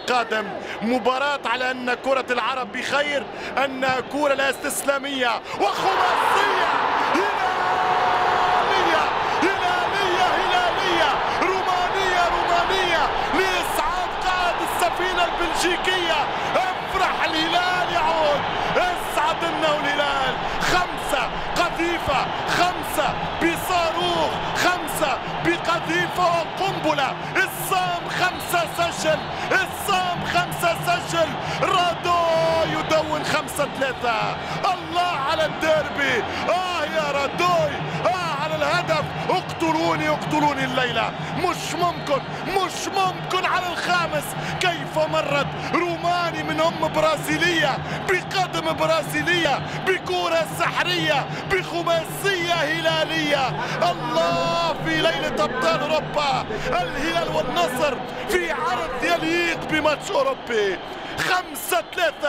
القادم. مباراة على أن كرة العرب بخير، أنها كرة لا استسلامية وخماسية هلالية هلالية هلالية رومانية رومانية لإسعاد قائد السفينة البلجيكية. افرح الهلال يعود، اسعد انه الهلال. 5 قذيفة، 5 بصاروخ، 5 بقذيفة وقنبلة. الصام 5 سجل، الصام 5 سجل. رادو يدون 5-3. الله على الديربي، يا رادوي، على الهدف. اقتلوني اقتلوني الليلة. مش ممكن مش ممكن. على الخامس كيف مرت روماني من برازيلية بقدم برازيلية بكرة سحرية بخماسية هلالية. الله في ليلة أبطال أوروبا، الهلال والنصر في عرض يليق بماتش أوروبي. 5-3.